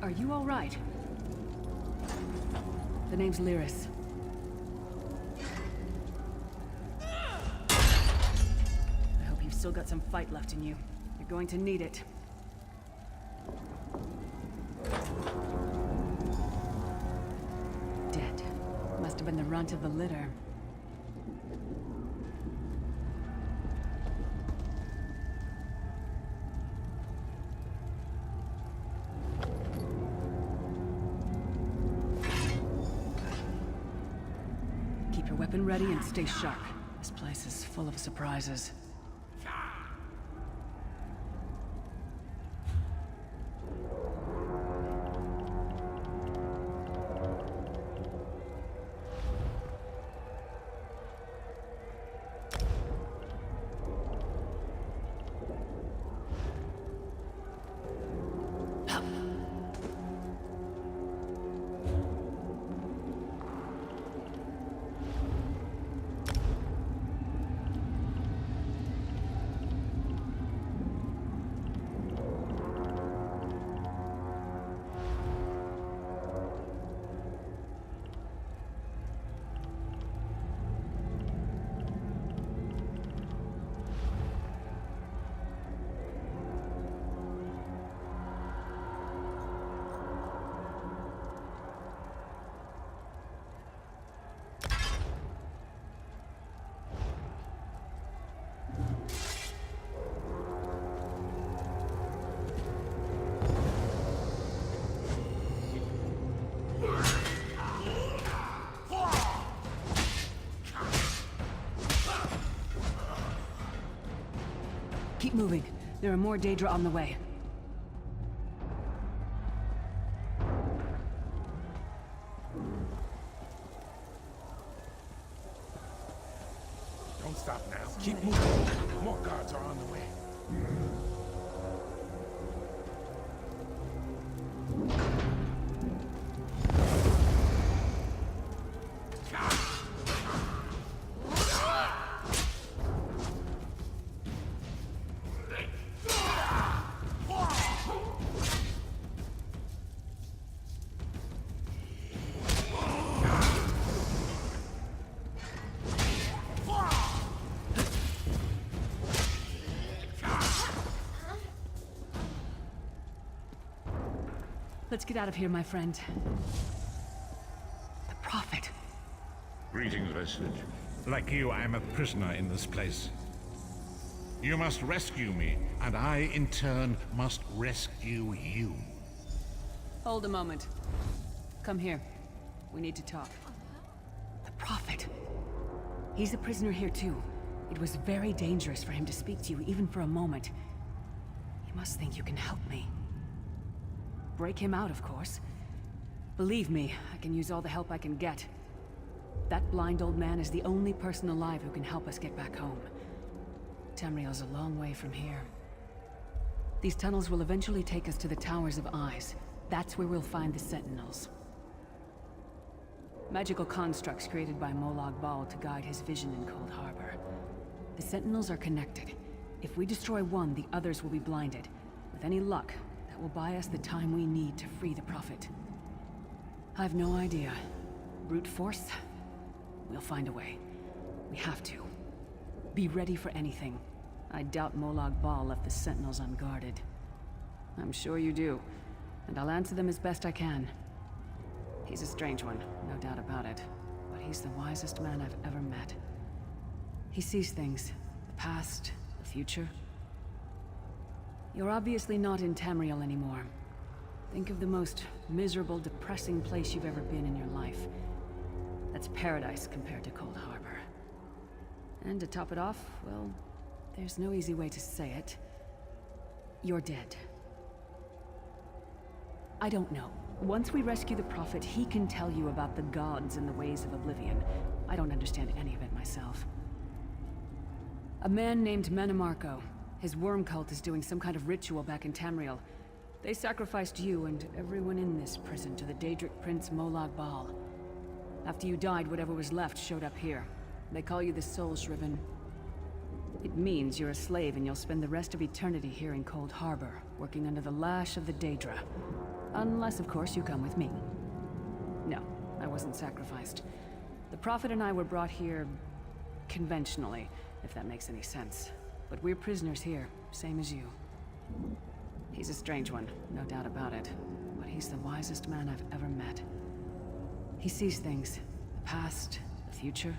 Are you all right? The name's Lyris. I hope you've still got some fight left in you. You're going to need it. Dead. Must have been the runt of the litter. Keep your weapon ready and stay sharp. This place is full of surprises. Keep moving. There are more Daedra on the way. Don't stop now. Keep moving. More guards are on the way. Let's get out of here, my friend. The Prophet. Greetings, Vestige. Like you, I am a prisoner in this place. You must rescue me, and I, in turn, must rescue you. Hold a moment. Come here. We need to talk. The Prophet. He's a prisoner here, too. It was very dangerous for him to speak to you, even for a moment. You must think you can help me. Break him out, of course. Believe me, I can use all the help I can get. That blind old man is the only person alive who can help us get back home. Tamriel's a long way from here. These tunnels will eventually take us to the Towers of Eyes. That's where we'll find the Sentinels. Magical constructs created by Molag Bal to guide his vision in Cold Harbor. The Sentinels are connected. If we destroy one, the others will be blinded. With any luck, that will buy us the time we need to free the Prophet. I've no idea. Brute force? We'll find a way. We have to. Be ready for anything. I doubt Molag Bal left the Sentinels unguarded. I'm sure you do, and I'll answer them as best I can. He's a strange one, no doubt about it, but he's the wisest man I've ever met. He sees things, the past, the future. You're obviously not in Tamriel anymore. Think of the most miserable, depressing place you've ever been in your life. That's paradise compared to Cold Harbor. And to top it off, well, there's no easy way to say it. You're dead. I don't know. Once we rescue the Prophet, he can tell you about the gods and the ways of oblivion. I don't understand any of it myself. A man named Menemarco. His worm cult is doing some kind of ritual back in Tamriel. They sacrificed you and everyone in this prison to the Daedric Prince Molag Bal. After you died, whatever was left showed up here. They call you the Soul Shriven. It means you're a slave and you'll spend the rest of eternity here in Cold Harbor, working under the lash of the Daedra. Unless, of course, you come with me. No, I wasn't sacrificed. The Prophet and I were brought here... conventionally, if that makes any sense. But we're prisoners here, same as you. He's a strange one, no doubt about it. But he's the wisest man I've ever met. He sees things. The past, the future.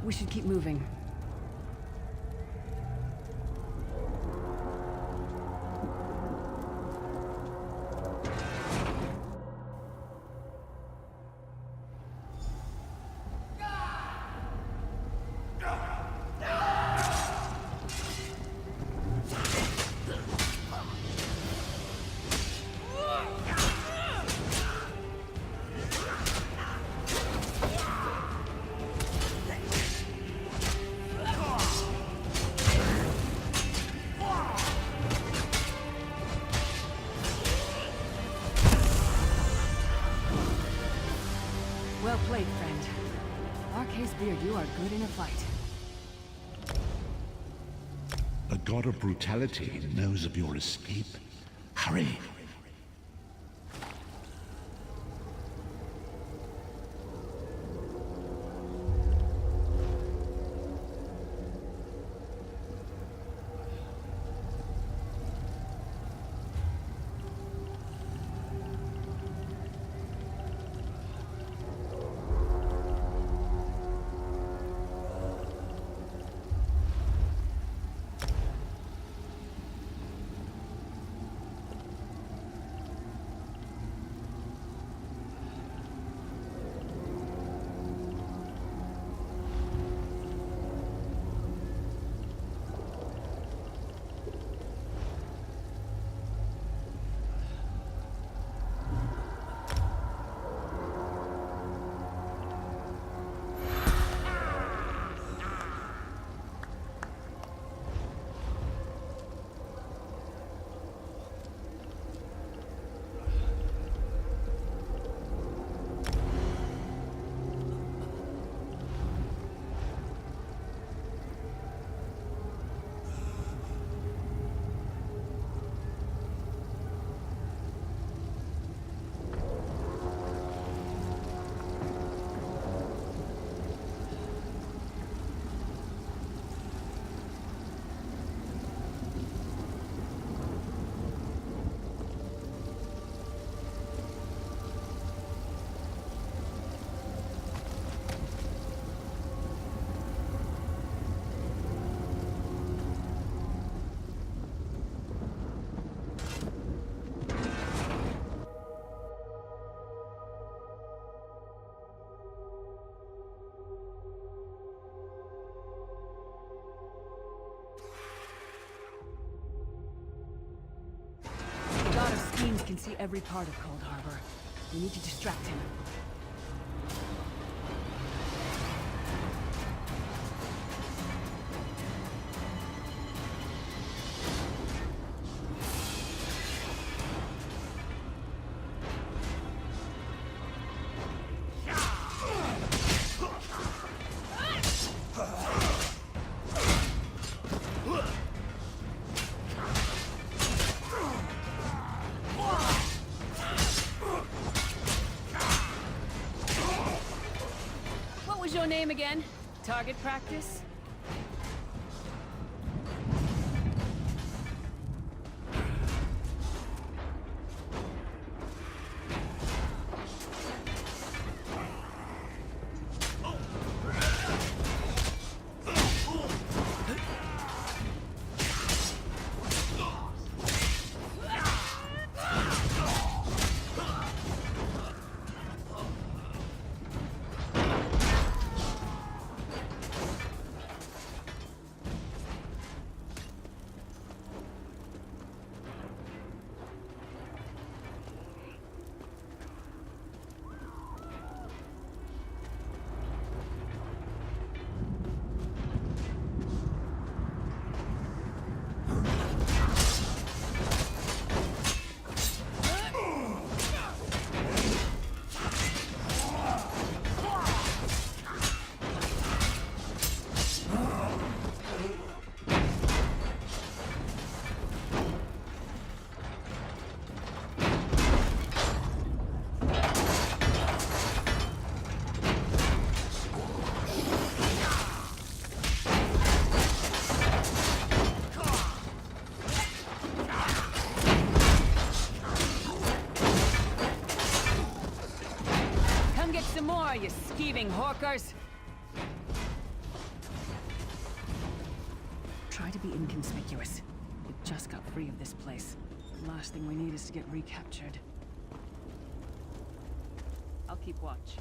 We should keep moving. Well played, friend. Arca's beard, you are good in a fight. The god of brutality knows of your escape. Hurry! Fiends can see every part of Cold Harbor. We need to distract him. What was your name again? Target practice? thieving hawkers! Try to be inconspicuous. We just got free of this place. The last thing we need is to get recaptured. I'll keep watch.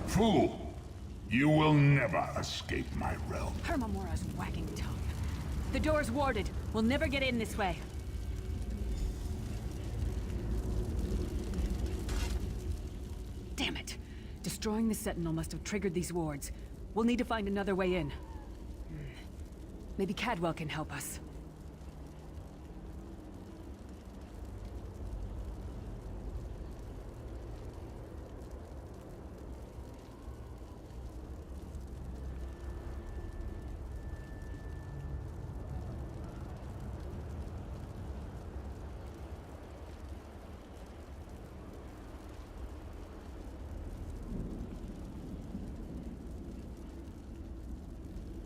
Fool! You will never escape my realm. Hermamora's wagging tongue. The door's warded. We'll never get in this way. Damn it! Destroying the Sentinel must have triggered these wards. We'll need to find another way in. Maybe Cadwell can help us.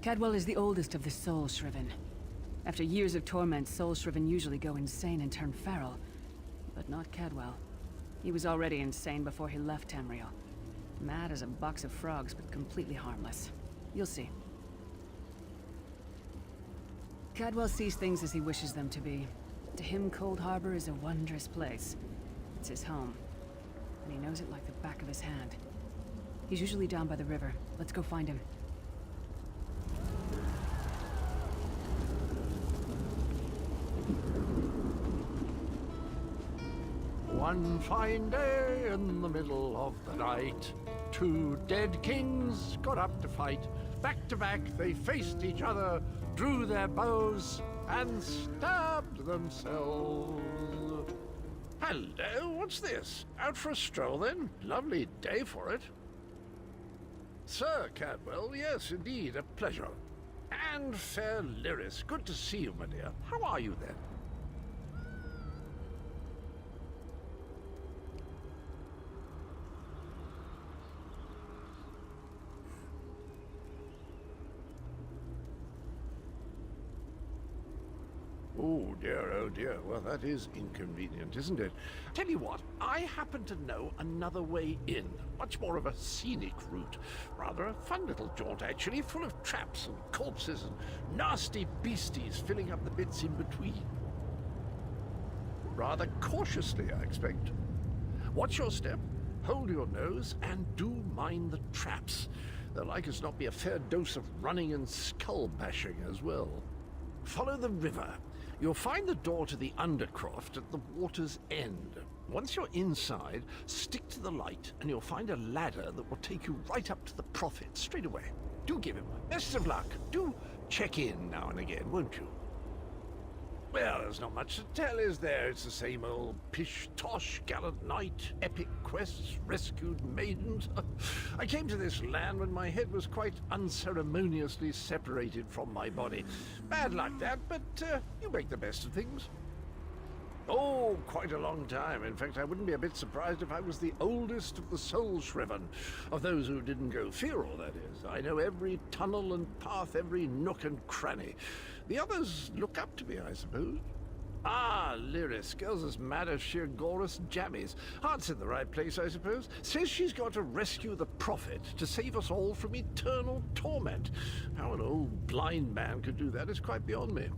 Cadwell is the oldest of the Soul Shriven. After years of torment, Soul Shriven usually go insane and turn feral. But not Cadwell. He was already insane before he left Tamriel. Mad as a box of frogs, but completely harmless. You'll see. Cadwell sees things as he wishes them to be. To him, Cold Harbor is a wondrous place. It's his home. And he knows it like the back of his hand. He's usually down by the river. Let's go find him. One fine day in the middle of the night, two dead kings got up to fight. Back to back they faced each other, drew their bows, and stabbed themselves. Hello, what's this? Out for a stroll then? Lovely day for it. Sir Cadwell, yes indeed, a pleasure. And fair Lyris, good to see you, my dear. How are you then? Oh dear, well that is inconvenient, isn't it? Tell you what, I happen to know another way in. Much more of a scenic route. Rather a fun little jaunt actually, full of traps and corpses and nasty beasties filling up the bits in between. Rather cautiously, I expect. Watch your step, hold your nose, and do mind the traps. There'll like as not be a fair dose of running and skull bashing as well. Follow the river. You'll find the door to the Undercroft at the water's end. Once you're inside, stick to the light, and you'll find a ladder that will take you right up to the Prophet straight away. Do give him best of luck. Do check in now and again, won't you? Well, there's not much to tell, is there? It's the same old pish-tosh, gallant knight, epic quests, rescued maidens. I came to this land when my head was quite unceremoniously separated from my body. Bad luck that, but you make the best of things. Oh, quite a long time. In fact, I wouldn't be a bit surprised if I was the oldest of the soul-shriven, of those who didn't go feral, that is. I know every tunnel and path, every nook and cranny. The others look up to me, I suppose. Ah, Lyris, girl's as mad as sheer Gorus jammies. Heart's in the right place, I suppose. Says she's got to rescue the Prophet to save us all from eternal torment. How an old blind man could do that is quite beyond me.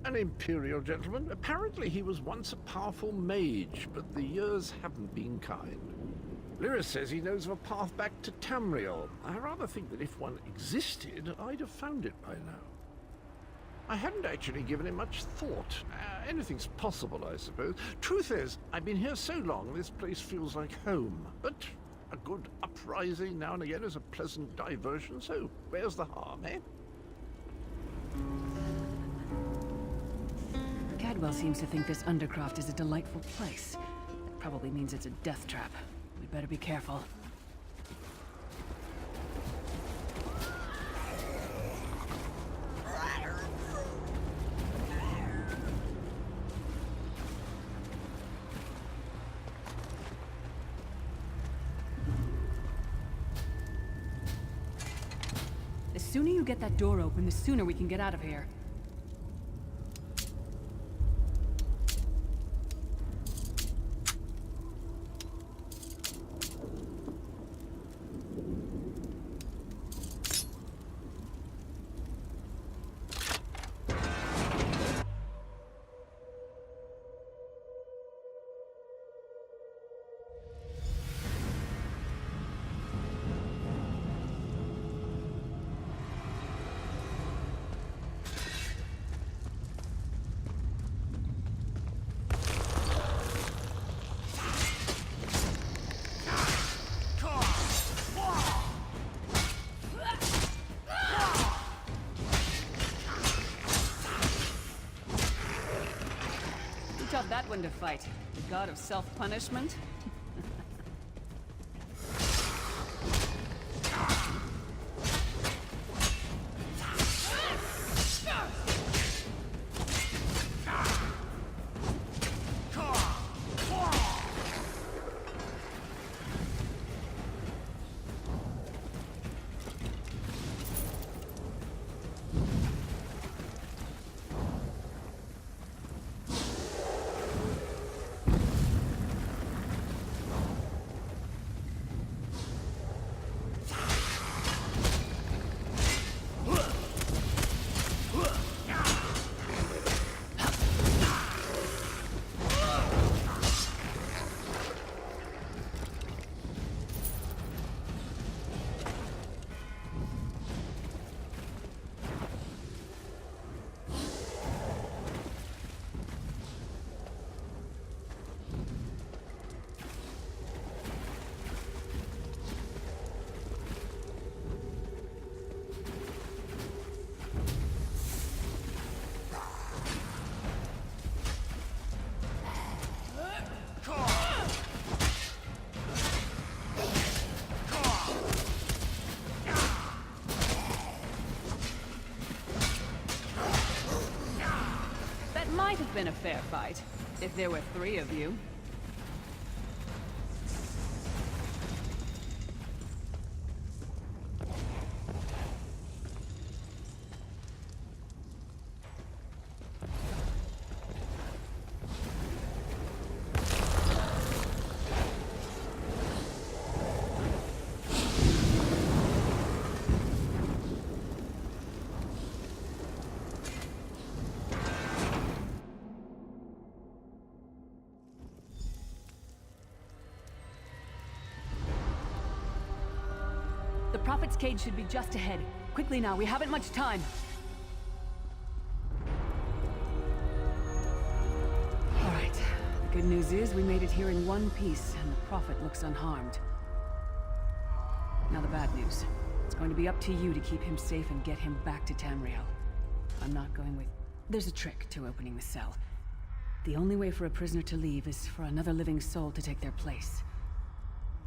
An imperial gentleman. Apparently he was once a powerful mage, but the years haven't been kind. Lyris says he knows of a path back to Tamriel. I rather think that if one existed, I'd have found it by now. I hadn't actually given it much thought. Anything's possible, I suppose. Truth is, I've been here so long, this place feels like home. But a good uprising now and again is a pleasant diversion, so where's the harm, eh? Cadwell seems to think this Undercroft is a delightful place. That probably means it's a death trap. We'd better be careful. The sooner you get that door open, the sooner we can get out of here. Taught that one to fight. The god of self-punishment? Might have been a fair fight, if there were 3 of you. The Prophet's cage should be just ahead. Quickly now, we haven't much time. All right. The good news is we made it here in one piece, and the Prophet looks unharmed. Now the bad news. It's going to be up to you to keep him safe and get him back to Tamriel. I'm not going with... There's a trick to opening the cell. The only way for a prisoner to leave is for another living soul to take their place.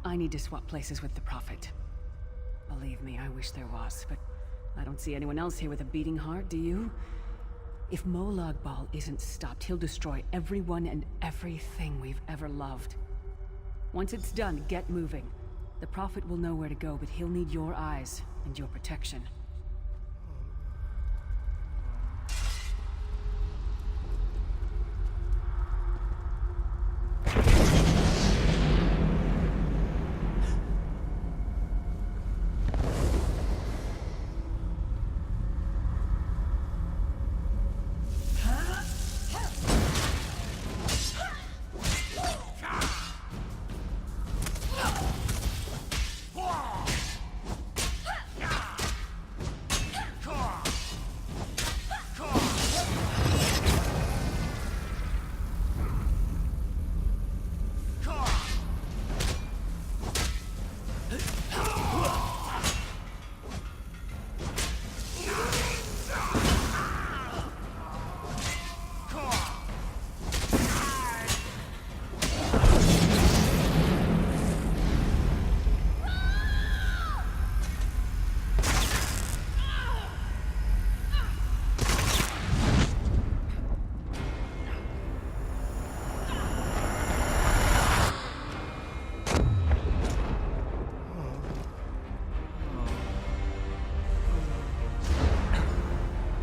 I need to swap places with the Prophet. Believe me, I wish there was, but I don't see anyone else here with a beating heart, do you? If Molag Bal isn't stopped, he'll destroy everyone and everything we've ever loved. Once it's done, get moving. The Prophet will know where to go, but he'll need your eyes and your protection.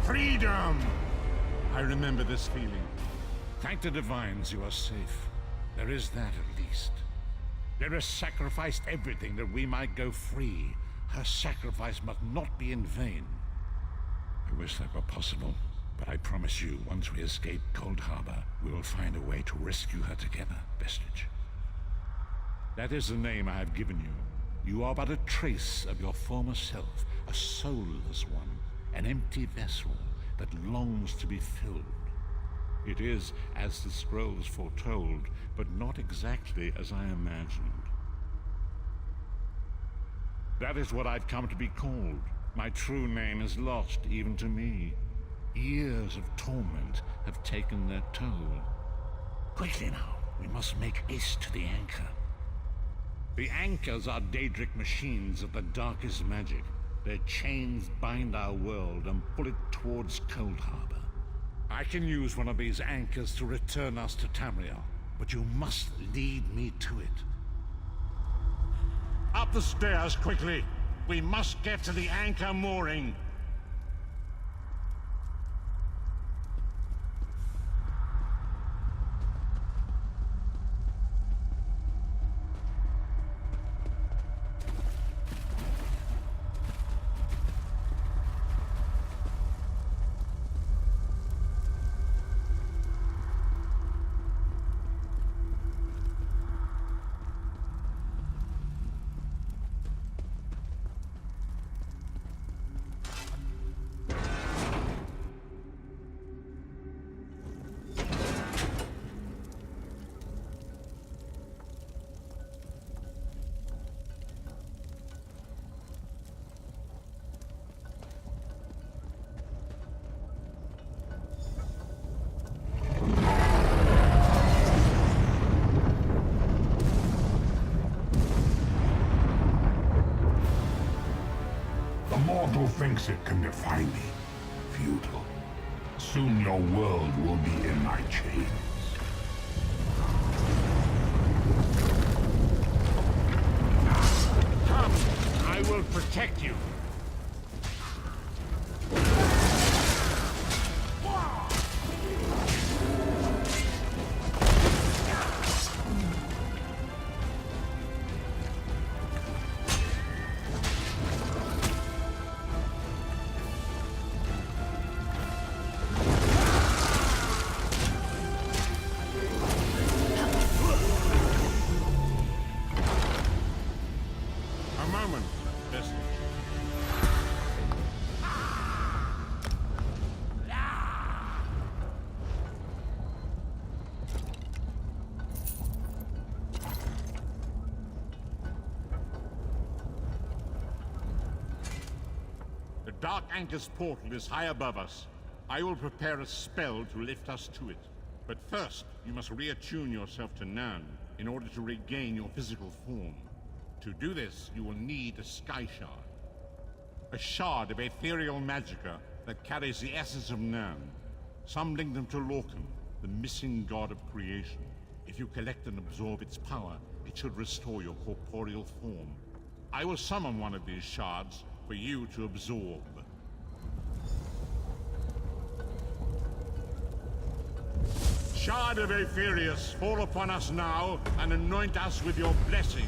Freedom! I remember this feeling. Thank the Divines you are safe. There is that at least. There has sacrificed everything that we might go free. Her sacrifice must not be in vain. I wish that were possible, but I promise you, once we escape Cold Harbor, we will find a way to rescue her together, Vestige. That is the name I have given you. You are but a trace of your former self, a soulless one. An empty vessel that longs to be filled. It is as the scrolls foretold, but not exactly as I imagined. That is what I've come to be called. My true name is lost even to me. Years of torment have taken their toll. Quickly now, we must make haste to the anchor. The anchors are Daedric machines of the darkest magic. Their chains bind our world and pull it towards Cold Harbor. I can use one of these anchors to return us to Tamriel, but you must lead me to it. Up the stairs, quickly! We must get to the anchor mooring! The mortal thinks it can defy me. Futile. Soon your world will be in my chains. Come! I will protect you! A moment, Vestige. Dark Anchor's portal is high above us. I will prepare a spell to lift us to it. But first, you must reattune yourself to Nern in order to regain your physical form. To do this, you will need a Sky Shard. A shard of ethereal magicka that carries the essence of Nern. Some link them to Lorcan, the missing god of creation. If you collect and absorb its power, it should restore your corporeal form. I will summon one of these shards for you to absorb. Shard of Aetherius, fall upon us now and anoint us with your blessing.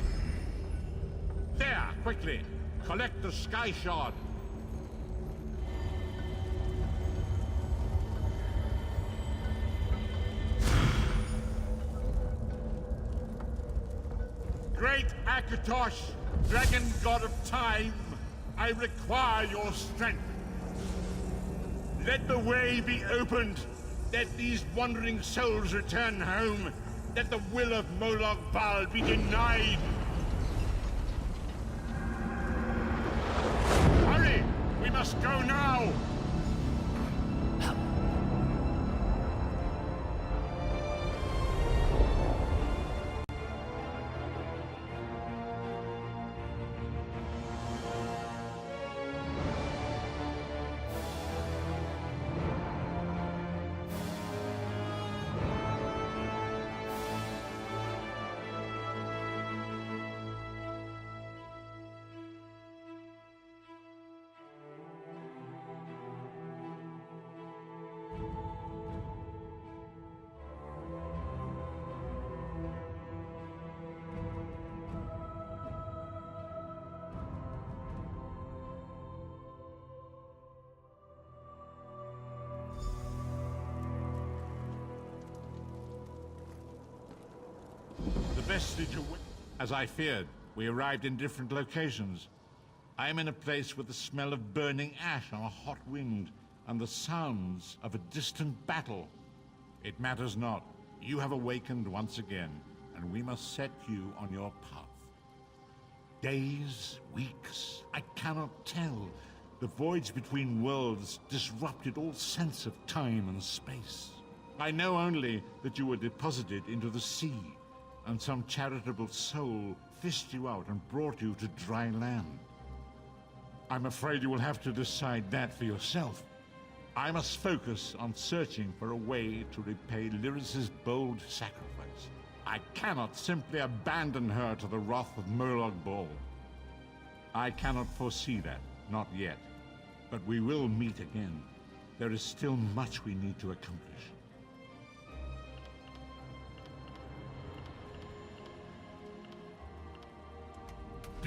There, quickly! Collect the Sky Shard. Great Akatosh, dragon god of time, I require your strength. Let the way be opened. Let these wandering souls return home. Let the will of Molag Bal be denied. Hurry! We must go now! As I feared, we arrived in different locations. I am in a place with the smell of burning ash on a hot wind, and the sounds of a distant battle. It matters not. You have awakened once again, and we must set you on your path. Days, weeks, I cannot tell. The voids between worlds disrupted all sense of time and space. I know only that you were deposited into the sea, and some charitable soul fished you out and brought you to dry land. I'm afraid you will have to decide that for yourself. I must focus on searching for a way to repay Lyris's bold sacrifice. I cannot simply abandon her to the wrath of Molag Bal. I cannot foresee that, not yet. But we will meet again. There is still much we need to accomplish.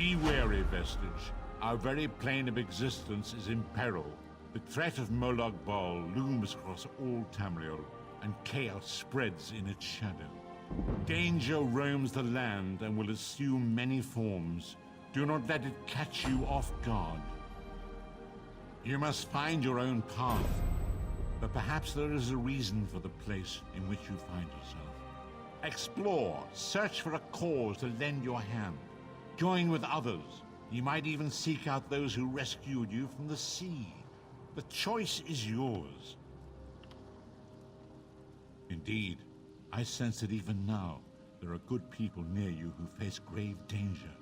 Be wary, Vestige. Our very plane of existence is in peril. The threat of Molag Bal looms across all Tamriel, and chaos spreads in its shadow. Danger roams the land and will assume many forms. Do not let it catch you off guard. You must find your own path, but perhaps there is a reason for the place in which you find yourself. Explore, search for a cause to lend your hand. Join with others. You might even seek out those who rescued you from the sea. The choice is yours. Indeed, I sense that even now, there are good people near you who face grave danger.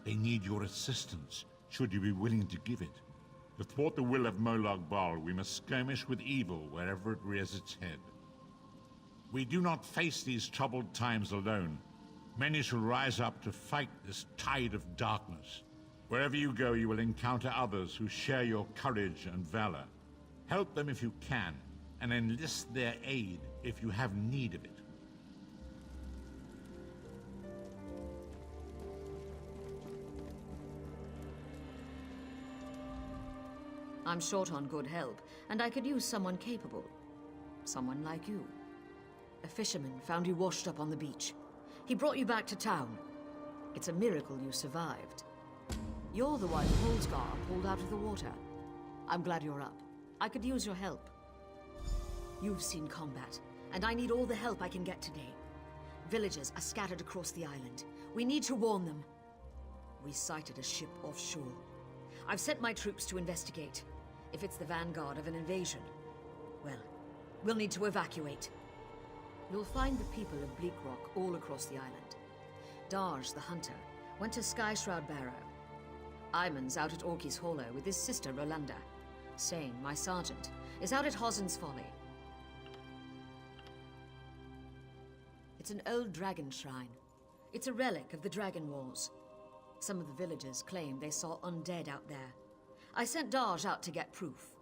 They need your assistance, should you be willing to give it. To thwart the will of Molag Bal, we must skirmish with evil wherever it rears its head. We do not face these troubled times alone. Many shall rise up to fight this tide of darkness. Wherever you go, you will encounter others who share your courage and valor. Help them if you can, and enlist their aid if you have need of it. I'm short on good help, and I could use someone capable. Someone like you. A fisherman found you washed up on the beach. He brought you back to town. It's a miracle you survived. You're the one Holsgar pulled out of the water. I'm glad you're up. I could use your help. You've seen combat, and I need all the help I can get today. Villagers are scattered across the island. We need to warn them. We sighted a ship offshore. I've sent my troops to investigate. If it's the vanguard of an invasion, well, we'll need to evacuate. You'll find the people of Bleak Rock all across the island. Darj, the hunter, went to Skyshroud Barrow. Iman's out at Orky's Hollow with his sister Rolanda. Sane, my sergeant, is out at Hosen's Folly. It's an old dragon shrine. It's a relic of the Dragon Wars. Some of the villagers claim they saw undead out there. I sent Darj out to get proof.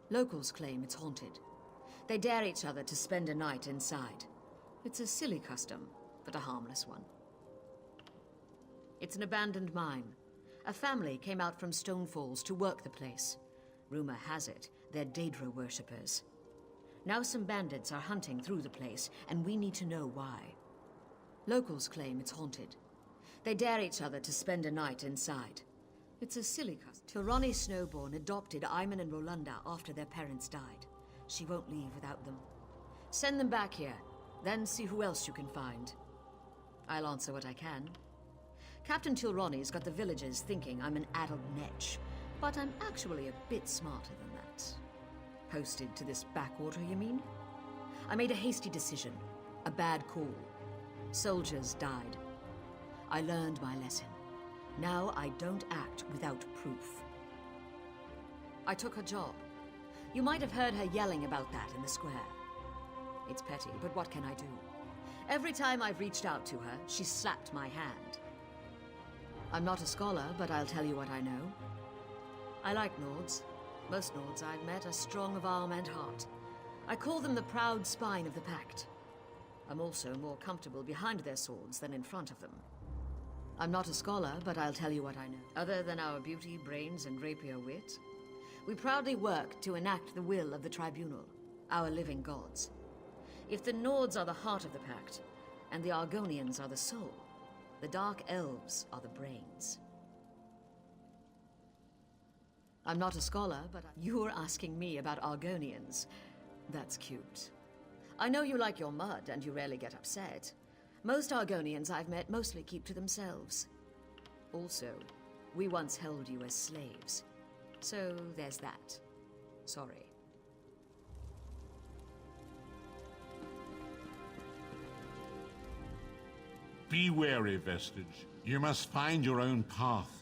Locals claim it's haunted. They dare each other to spend a night inside. It's a silly custom, but a harmless one. It's an abandoned mine. A family came out from Stone Falls to work the place. Rumor has it, they're Daedra worshippers. Now some bandits are hunting through the place, and we need to know why. Locals claim it's haunted. They dare each other to spend a night inside. It's a silly custom. Tilrani Snowborn adopted Iman and Rolanda after their parents died. She won't leave without them. Send them back here, then see who else you can find. I'll answer what I can. Captain Tilrani's got the villagers thinking I'm an addled netch, but I'm actually a bit smarter than that. Posted to this backwater, you mean? I made a hasty decision, a bad call. Soldiers died. I learned my lesson. Now I don't act without proof. I took her job. You might have heard her yelling about that in the square. It's petty, but what can I do? Every time I've reached out to her, she's slapped my hand. I'm not a scholar, but I'll tell you what I know. I like Nords. Most Nords I've met are strong of arm and heart. I call them the proud spine of the Pact. I'm also more comfortable behind their swords than in front of them. I'm not a scholar, but I'll tell you what I know. Other than our beauty, brains, and rapier wit, we proudly work to enact the will of the Tribunal, our living gods. If the Nords are the heart of the Pact, and the Argonians are the soul, the Dark Elves are the brains. I'm not a scholar, but you're asking me about Argonians. That's cute. I know you like your mud, and you rarely get upset. Most Argonians I've met mostly keep to themselves. Also, we once held you as slaves. So there's that. Sorry. Be wary, Vestige. You must find your own path.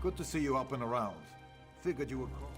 Good to see you up and around. Figured you would call.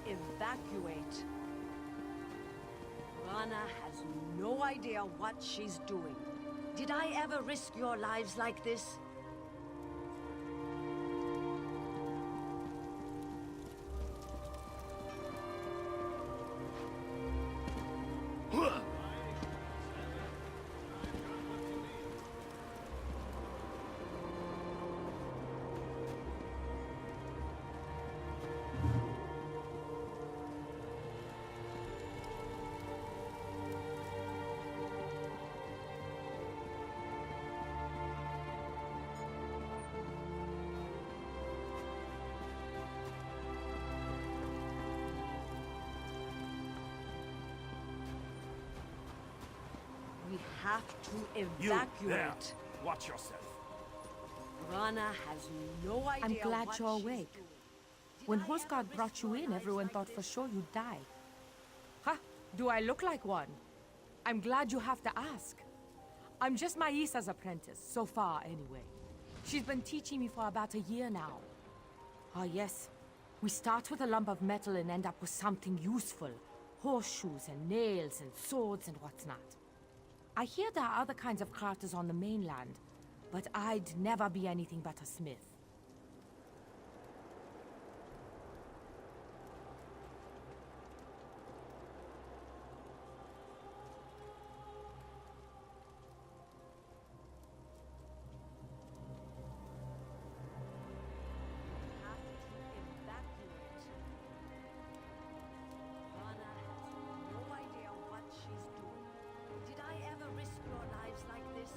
evacuate. Rana has no idea what she's doing. Did I ever risk your lives like this? We have to evacuate. Watch yourself. Rana has no idea. I'm glad what you're she's awake. doing. When Did I Hosgard ever brought risk you your in, lives everyone like thought for this? sure you'd die. Huh? Do I look like one? I'm glad you have to ask. I'm just Maisa's apprentice, so far anyway. She's been teaching me for about a year now. Ah yes, we start with a lump of metal and end up with something useful. Horseshoes and nails and swords and what's not. I hear there are other kinds of crafters on the mainland, but I'd never be anything but a smith. Have to evacuate. Rana has no idea what she's doing. Did I ever risk your lives like this?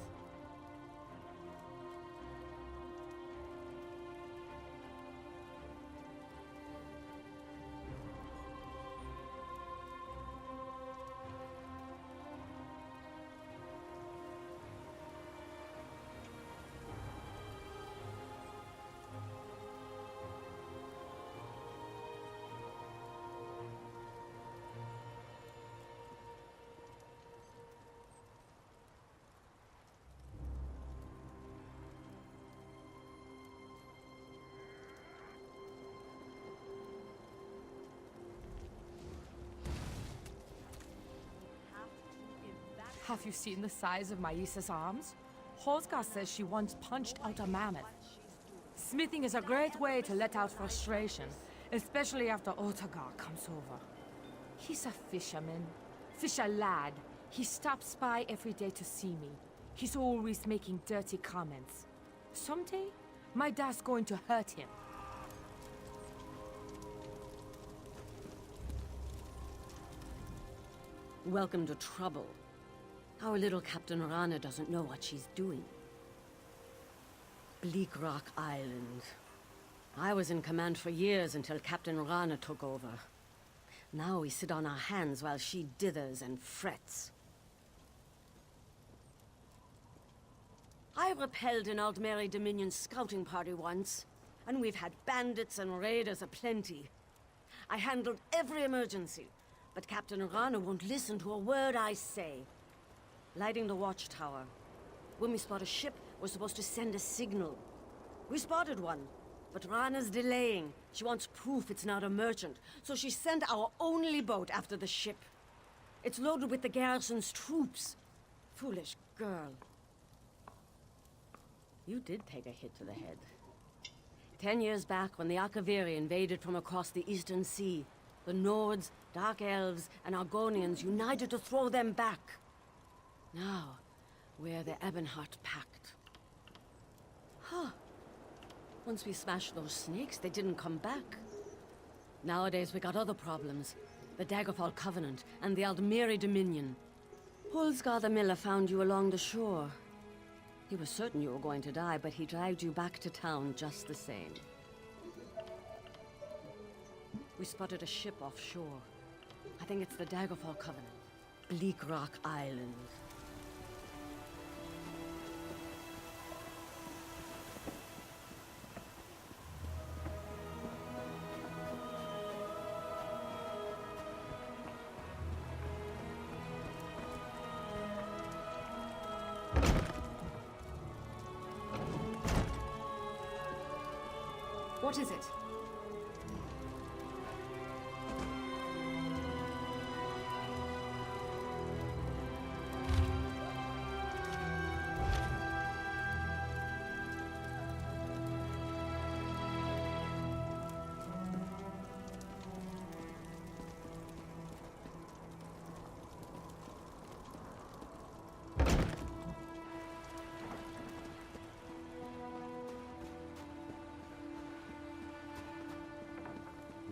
Have to evacuate. Have you seen the size of Maisa's arms? Hosgard says she once punched out a mammoth. Smithing is a great way to let out frustration, especially after Otagar comes over. He's a fisherman, fisher lad. He stops by every day to see me. He's always making dirty comments. Someday, my dad's going to hurt him. Welcome to trouble. Our little Captain Rana doesn't know what she's doing. Bleak Rock Island. I was in command for years until Captain Rana took over. Now we sit on our hands while she dithers and frets. I repelled an Altmeri Dominion scouting party once, and we've had bandits and raiders aplenty. I handled every emergency, but Captain Rana won't listen to a word I say. Lighting the watchtower. When we spot a ship, we're supposed to send a signal. We spotted one, but Rana's delaying. She wants proof it's not a merchant, so she sent our only boat after the ship. It's loaded with the garrison's troops. Foolish girl. You did take a hit to the head. 10 years back, when the Akaviri invaded from across the Eastern Sea, the Nords, Dark Elves, and Argonians united to throw them back. Now, we're the Ebonheart Pact. Huh. Once we smashed those snakes, they didn't come back. Nowadays, we got other problems. The Daggerfall Covenant and the Aldmeri Dominion. Hulsgar the Miller found you along the shore. He was certain you were going to die, but he dragged you back to town just the same. We spotted a ship offshore. I think it's the Daggerfall Covenant. Bleak Rock Island. What is it?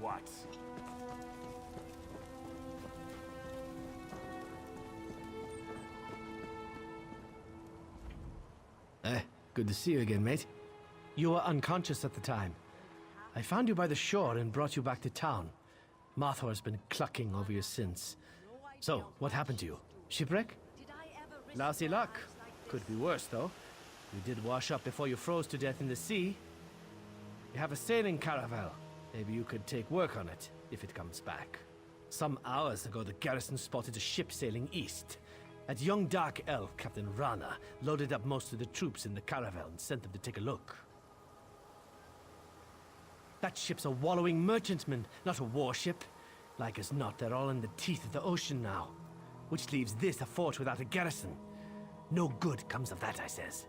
what? Good to see you again, mate. You were unconscious at the time. I found you by the shore and brought you back to town. Marthor's been clucking over you since. So, what happened to you? Shipwreck? Lousy luck. Could be worse, though. You did wash up before you froze to death in the sea. You have a sailing caravel. Maybe you could take work on it, if it comes back. Some hours ago, the garrison spotted a ship sailing east. That young dark elf, Captain Rana, loaded up most of the troops in the caravel and sent them to take a look. That ship's a wallowing merchantman, not a warship. Like as not, they're all in the teeth of the ocean now. Which leaves this a fort without a garrison. No good comes of that, I says.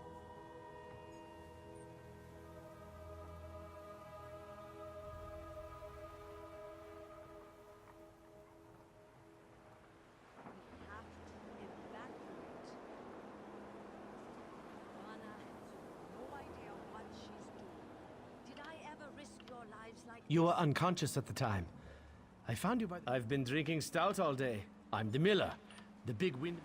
You were unconscious at the time. I found you by... I've been drinking stout all day. I'm the miller. The big wind...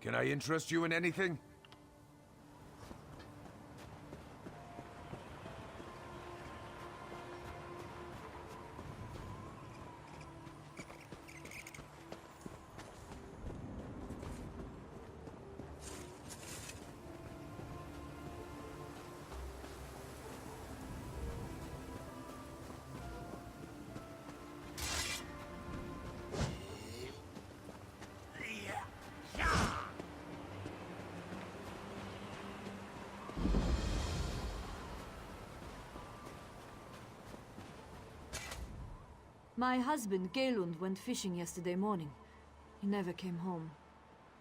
Can I interest you in anything? My husband, Galund, went fishing yesterday morning. He never came home.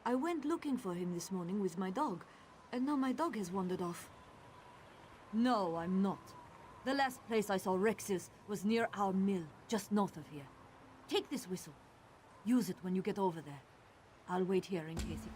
I went looking for him this morning with my dog, and now my dog has wandered off. No, I'm not. The last place I saw Rex's was near our mill, just north of here. Take this whistle. Use it when you get over there. I'll wait here in case he...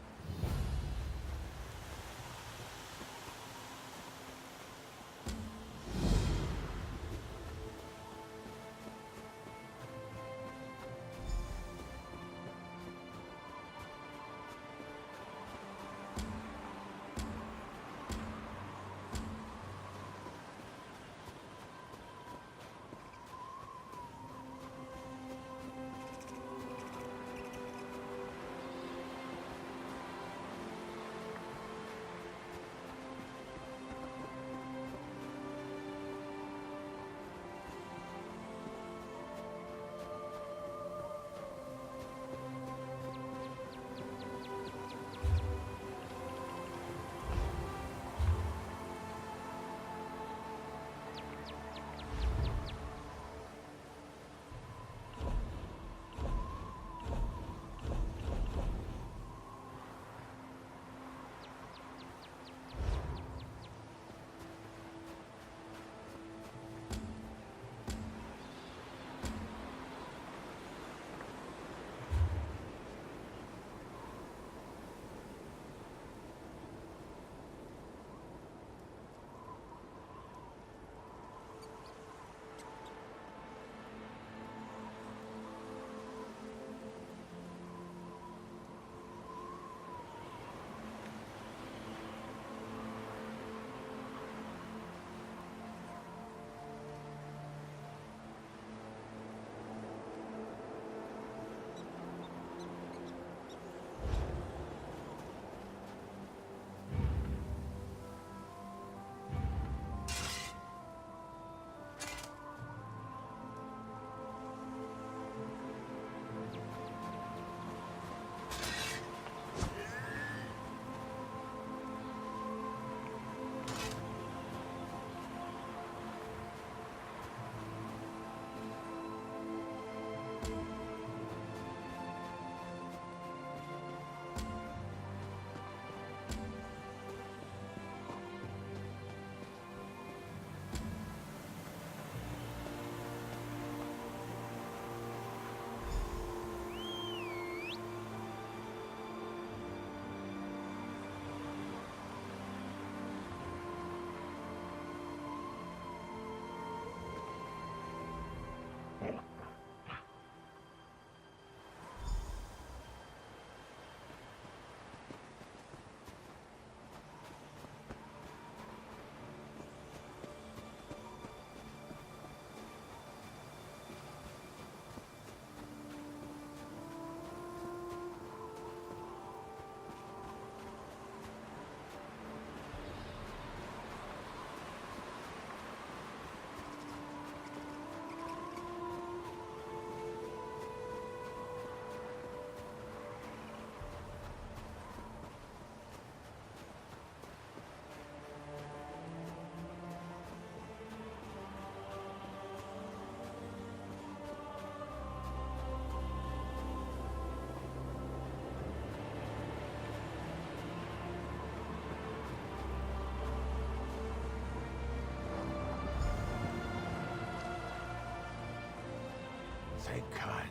Thank God.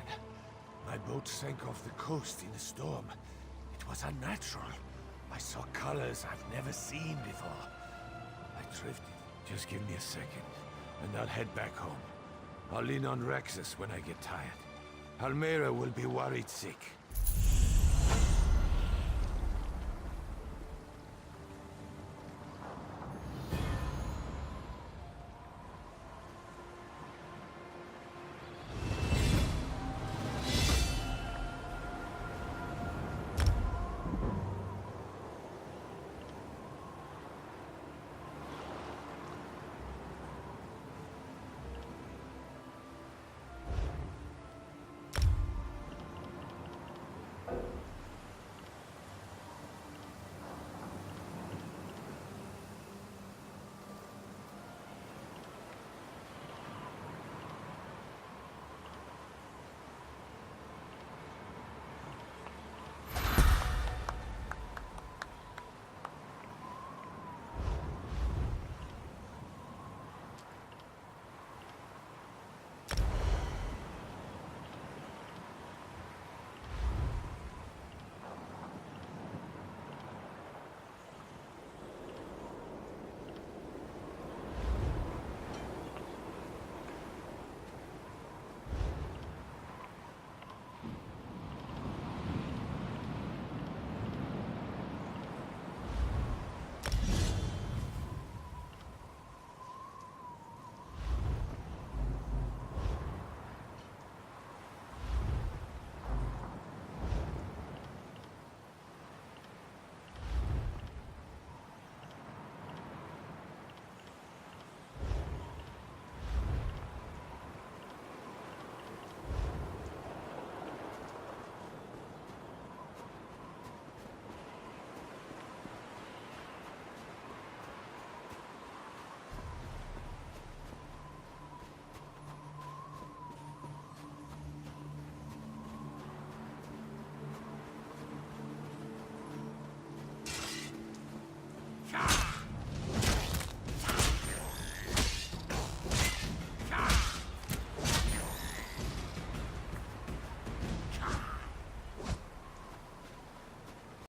My boat sank off the coast in a storm. It was unnatural. I saw colors I've never seen before. I drifted. Just give me a second, and I'll head back home. I'll lean on Rexus when I get tired. Almera will be worried sick.